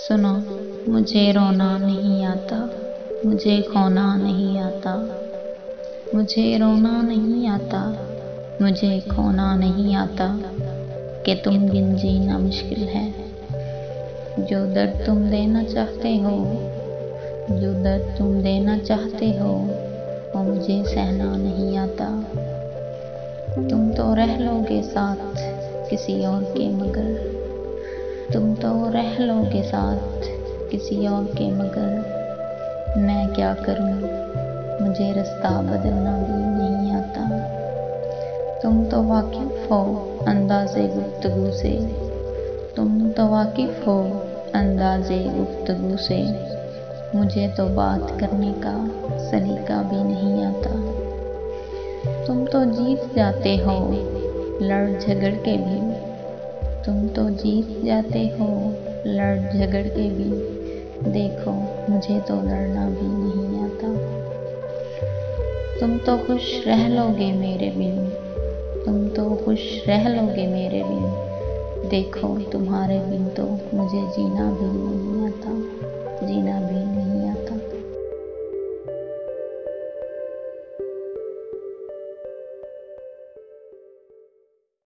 सुनो, मुझे रोना नहीं आता, मुझे खोना नहीं आता। मुझे रोना नहीं आता, मुझे खोना नहीं आता कि तुम बिन जीना मुश्किल है। जो दर्द तुम देना चाहते हो, जो दर्द तुम देना चाहते हो, वो मुझे सहना नहीं आता। तुम तो रह लोगे साथ किसी और के, मगर तुम तो रह लोगे साथ किसी और के, मगर मैं क्या करूं, मुझे रास्ता बदलना भी नहीं आता। तुम तो वाकिफ हो अंदाज़े गुफ्तगू से, तुम तो वाकिफ हो अंदाज़े गुफ्तगू से, मुझे तो बात करने का सलीका भी नहीं आता। तुम तो जीत जाते हो लड़ झगड़ के भी, तुम तो जीत जाते हो लड़ झगड़ के भी, देखो मुझे तो लड़ना भी नहीं आता। तुम तो खुश रह लोगे मेरे बिन, तुम तो खुश रह लोगे मेरे बिन, देखो तुम्हारे बिन तो मुझे जीना भी नहीं आता, जीना भी नहीं